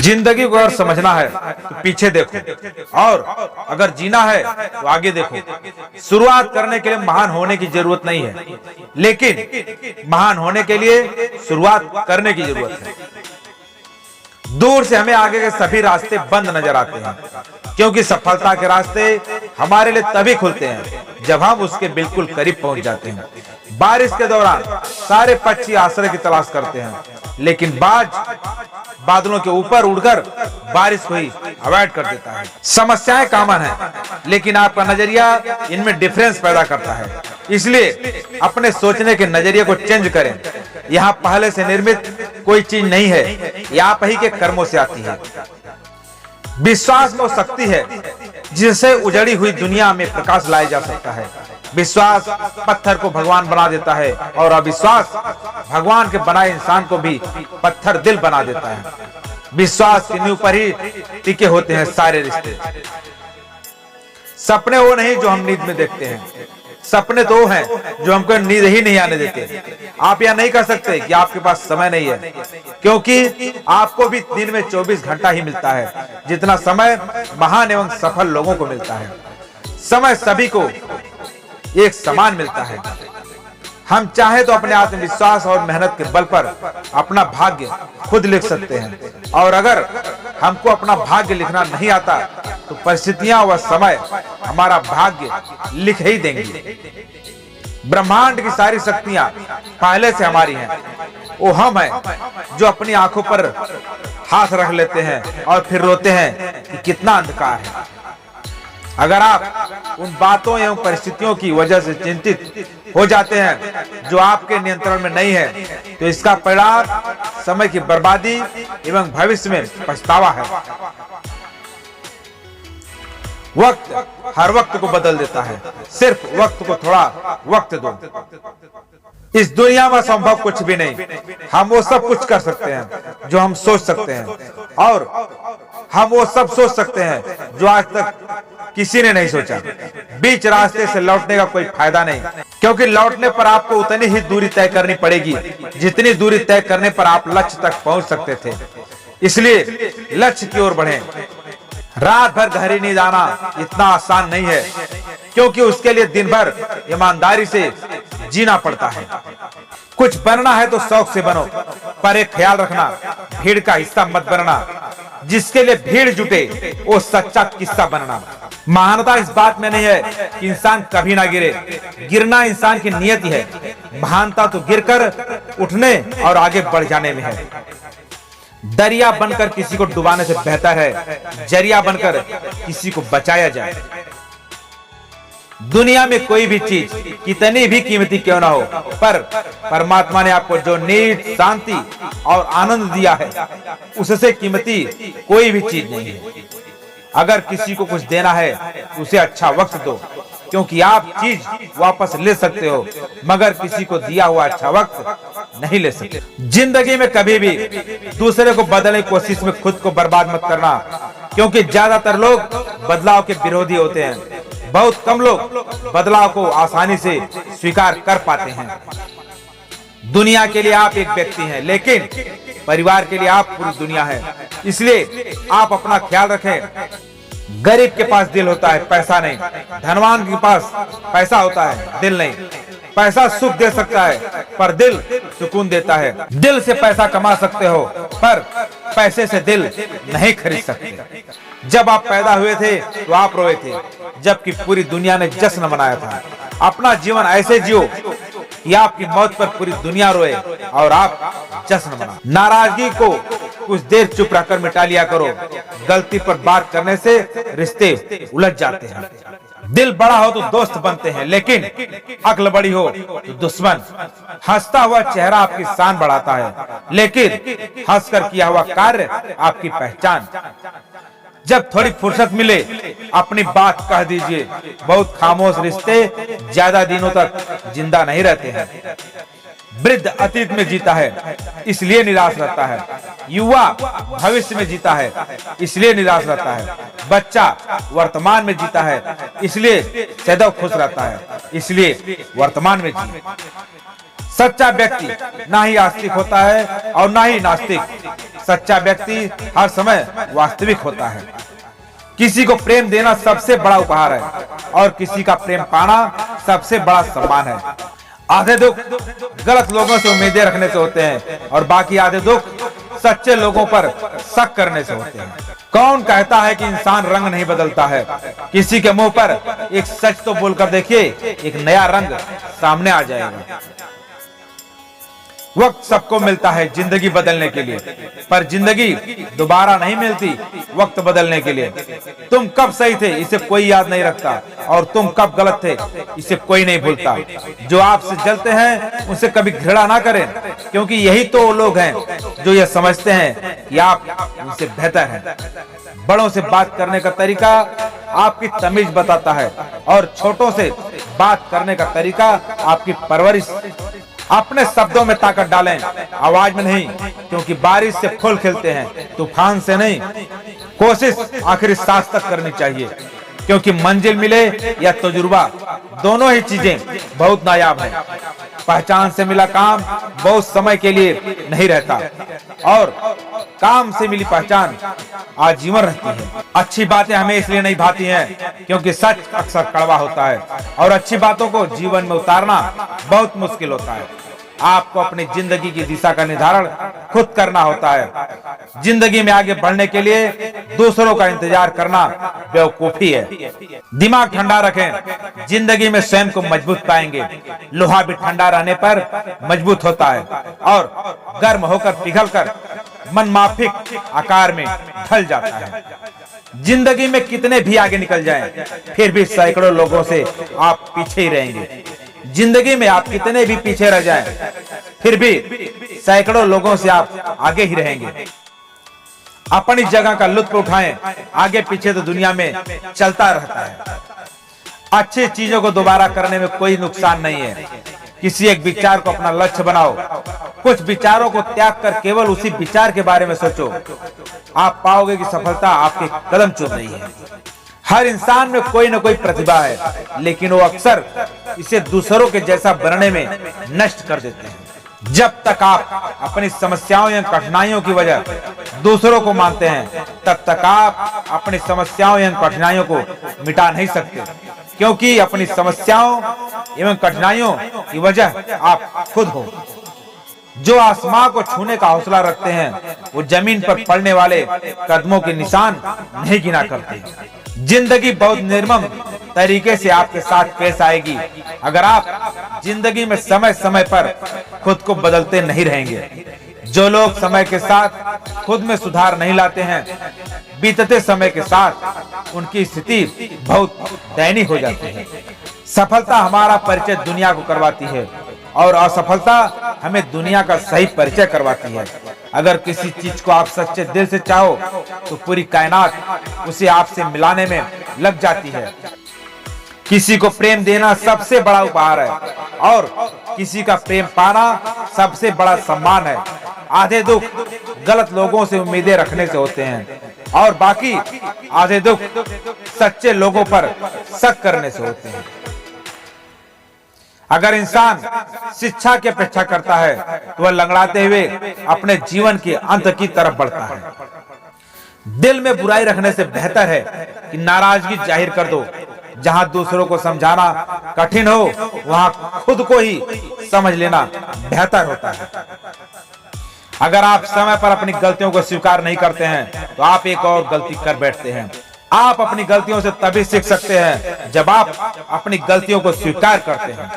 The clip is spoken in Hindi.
जिंदगी को अगर समझना है तो पीछे देखो, और अगर जीना है तो आगे देखो। शुरुआत करने के लिए महान होने की जरूरत नहीं है, लेकिन महान होने के लिए शुरुआत करने की जरूरत है। दूर से हमें आगे के सभी रास्ते बंद नजर आते हैं, क्योंकि सफलता के रास्ते हमारे लिए तभी खुलते हैं जब हम उसके बिल्कुल करीब पहुंच जाते हैं। बारिश के दौरान सारे पक्षी आश्रय की तलाश करते हैं, लेकिन बाज बादलों के ऊपर उड़कर बारिश को ही अवॉइड कर देता है। समस्याएं कॉमन है, लेकिन आपका नजरिया इनमें डिफरेंस पैदा करता है। इसलिए अपने सोचने के नजरिए को चेंज करें। यहाँ पहले से निर्मित कोई चीज नहीं है, यह आप ही के कर्मों से आती है। विश्वास वो शक्ति है जिससे उजड़ी हुई दुनिया में प्रकाश लाया जा सकता है। विश्वास पत्थर को भगवान बना देता है, और अविश्वास भगवान के बनाए इंसान को भी पत्थर दिल बना देता है। विश्वास की नींव पर ही टिके होते हैं सारे रिश्ते। सपने वो नहीं जो हम नींद में देखते हैं, सपने तो हैं जो हमको नींद ही नहीं आने देते। आप यह नहीं कह सकते कि आपके पास समय नहीं है, क्योंकि आपको भी दिन में 24 घंटा ही मिलता है, जितना समय महान एवं सफल लोगों को मिलता है। समय सभी को एक समान मिलता है। हम चाहे तो अपने आत्मविश्वास और मेहनत के बल पर अपना भाग्य खुद लिख सकते हैं, और अगर हमको अपना भाग्य लिखना नहीं आता तो परिस्थितियां व समय हमारा भाग्य लिख ही देंगी। ब्रह्मांड की सारी शक्तियां पहले से हमारी हैं। वो हम हैं जो अपनी आंखों पर हाथ रख लेते हैं और फिर रोते हैं कि कितना अंधकार है। अगर आप उन बातों एवं परिस्थितियों की वजह से चिंतित हो जाते हैं जो आपके नियंत्रण में नहीं है, तो इसका परिणाम समय की बर्बादी एवं भविष्य में पछतावा है। वक्त हर वक्त को बदल देता है, सिर्फ वक्त को थोड़ा वक्त दो। इस दुनिया में संभव कुछ भी नहीं। हम वो सब कुछ कर सकते हैं जो हम सोच सकते हैं, और हम वो सब सोच सकते हैं जो आज तक किसी ने नहीं सोचा। बीच रास्ते से लौटने का कोई फायदा नहीं, क्योंकि लौटने पर आपको उतनी ही दूरी तय करनी पड़ेगी जितनी दूरी तय करने पर आप लक्ष्य तक पहुंच सकते थे। इसलिए लक्ष्य की ओर बढ़ें। रात भर गहरी नींद आना इतना आसान नहीं है, क्योंकि उसके लिए दिन भर ईमानदारी से जीना पड़ता है। कुछ बनना है तो शौक से बनो, पर एक ख्याल रखना, भीड़ का हिस्सा मत बनना। जिसके लिए भीड़ जुटे वो सच्चा किस्सा बनना। महानता इस बात में नहीं है कि इंसान कभी ना गिरे, गिरना इंसान की नियति है। महानता तो गिरकर उठने और आगे बढ़ जाने में है। दरिया बनकर किसी को डुबाने से बेहतर है जरिया बनकर किसी को बचाया जाए। दुनिया में कोई भी चीज कितनी भी कीमती क्यों ना हो, पर परमात्मा ने आपको जो नीड, शांति और आनंद दिया है, उससे कीमती कोई भी चीज नहीं है। अगर किसी को कुछ देना है उसे अच्छा वक्त दो, क्योंकि आप चीज वापस ले सकते हो, मगर किसी को दिया हुआ अच्छा वक्त नहीं ले सकते। जिंदगी में कभी भी दूसरे को बदलने की कोशिश में खुद को बर्बाद मत करना, क्योंकि ज्यादातर लोग बदलाव के विरोधी होते हैं। बहुत कम लोग बदलाव को आसानी से स्वीकार कर पाते हैं। दुनिया के लिए आप एक व्यक्ति हैं, लेकिन परिवार के लिए आप पूरी दुनिया है। इसलिए आप अपना ख्याल रखें। गरीब के पास दिल होता है, पैसा नहीं। धनवान के पास पैसा होता है, दिल नहीं। पैसा सुख दे सकता है, पर दिल सुकून देता है। दिल से पैसा कमा सकते हो, पर पैसे से दिल नहीं खरीद सकते। जब आप पैदा हुए थे तो आप रोए थे, जबकि पूरी दुनिया ने जश्न मनाया था। अपना जीवन ऐसे जियो कि आपकी मौत पर पूरी दुनिया रोए और आप जश्न मनाओ। नाराजगी को कुछ देर चुप रहकर मिटा लिया करो। गलती पर बात करने से रिश्ते उलझ जाते हैं। दिल बड़ा हो तो दोस्त बनते हैं, लेकिन अक्ल बड़ी हो तो दुश्मन। हंसता हुआ चेहरा आपकी शान बढ़ाता है, लेकिन हंसकर किया हुआ कार्य आपकी पहचान। जब थोड़ी फुर्सत मिले अपनी बात कह दीजिए। बहुत खामोश रिश्ते ज्यादा दिनों तक जिंदा नहीं रहते हैं। वृद्ध अतीत में जीता है, इसलिए निराश रहता है। युवा भविष्य में जीता है, इसलिए निराश रहता है। बच्चा वर्तमान में जीता है, इसलिए सदैव खुश रहता है। इसलिए वर्तमान में जी। सच्चा व्यक्ति ना ही आस्तिक होता है और ना ही नास्तिक। सच्चा व्यक्ति हर समय वास्तविक होता है। किसी को प्रेम देना सबसे बड़ा उपहार है और किसी का प्रेम पाना सबसे बड़ा सम्मान है। आधे दुख गलत लोगों से उम्मीदें रखने से होते हैं और बाकी आधे दुख सच्चे लोगों पर शक करने से होते हैं। कौन कहता है कि इंसान रंग नहीं बदलता है? किसी के मुंह पर एक सच तो बोलकर देखिए, एक नया रंग सामने आ जाएगा। वक्त सबको मिलता है जिंदगी बदलने के लिए, पर जिंदगी दोबारा नहीं मिलती वक्त बदलने के लिए। तुम कब सही थे इसे कोई याद नहीं रखता और तुम कब गलत थे इसे कोई नहीं भूलता। जो आपसे जलते हैं उनसे कभी घृणा ना करें, क्योंकि यही तो वो लोग हैं जो ये समझते हैं कि आप उनसे बेहतर हैं। बड़ों से बात करने का तरीका आपकी तमीज बताता है और छोटों से बात करने का तरीका आपकी परवरिश। अपने शब्दों में ताकत डालें, आवाज में नहीं, क्योंकि बारिश से फूल खिलते हैं, तूफान से नहीं। कोशिश आखिरी सांस तक करनी चाहिए, क्योंकि मंजिल मिले या तजुर्बा, दोनों ही चीजें बहुत नायाब हैं। पहचान से मिला काम बहुत समय के लिए नहीं रहता और काम से मिली पहचान आजीवन रहती है। अच्छी बातें हमें इसलिए नहीं भाती हैं क्योंकि सच अक्सर कड़वा होता है और अच्छी बातों को जीवन में उतारना बहुत मुश्किल होता है। आपको अपनी जिंदगी की दिशा का निर्धारण खुद करना होता है। जिंदगी में आगे बढ़ने के लिए दूसरों का इंतजार करना बेवकूफी है। दिमाग ठंडा रखें, जिंदगी में स्वयं को मजबूत पाएंगे। लोहा भी ठंडा रहने पर मजबूत होता है और गर्म होकर पिघलकर मनमाफिक आकार में ढल जाता है। जिंदगी में कितने भी आगे निकल जाएं, फिर भी सैकड़ों लोगों से आप पीछे ही रहेंगे। जिंदगी में आप कितने भी पीछे रह जाएं, फिर भी सैकड़ों लोगों से आप आगे ही रहेंगे। अपनी जगह का लुत्फ उठाएं, आगे पीछे तो दुनिया में चलता रहता है। अच्छी चीजों को दोबारा करने में कोई नुकसान नहीं है। किसी एक विचार को अपना लक्ष्य बनाओ, कुछ विचारों को त्याग कर केवल उसी विचार के बारे में सोचो। आप पाओगे कि सफलता आपके कदम चूम रही है। हर इंसान में कोई न कोई प्रतिभा है, लेकिन वो अक्सर इसे दूसरों के जैसा बनने में नष्ट कर देते हैं। जब तक आप अपनी समस्याओं या कठिनाइयों की वजह दूसरों को मानते हैं, तब तक आप अपनी समस्याओं या कठिनाइयों को मिटा नहीं सकते, क्योंकि अपनी समस्याओं एवं कठिनाइयों की वजह आप खुद हो। जो आसमां को छूने का हौसला रखते हैं, वो जमीन पर पड़ने वाले कदमों के निशान नहीं गिना करते। जिंदगी बहुत निर्मम तरीके से आपके साथ पेश आएगी अगर आप जिंदगी में समय समय पर खुद को बदलते नहीं रहेंगे। जो लोग समय के साथ खुद में सुधार नहीं लाते हैं, बीतते समय के साथ उनकी स्थिति बहुत दयनीय हो जाती है। सफलता हमारा परिचय दुनिया को करवाती है और असफलता हमें दुनिया का सही परिचय करवाती है। अगर किसी चीज को आप सच्चे दिल से चाहो तो पूरी कायनात उसे आपसे मिलाने में लग जाती है। किसी को प्रेम देना सबसे बड़ा उपहार है और किसी का प्रेम पाना सबसे बड़ा सम्मान है। आधे दुख गलत लोगों से उम्मीदें रखने से होते हैं और बाकी आधे दुख सच्चे लोगों पर शक करने से होते हैं। अगर इंसान शिक्षा की अपेक्षा करता है तो वह लंगड़ाते हुए अपने जीवन के अंत की तरफ बढ़ता है। दिल में बुराई रखने से बेहतर है कि नाराजगी जाहिर कर दो। जहां दूसरों को समझाना कठिन हो, वहां खुद को ही समझ लेना बेहतर होता है। अगर आप समय पर अपनी गलतियों को स्वीकार नहीं करते हैं तो आप एक और गलती कर बैठते हैं। आप अपनी गलतियों से तभी सीख सकते हैं जब आप अपनी गलतियों को स्वीकार करते हैं।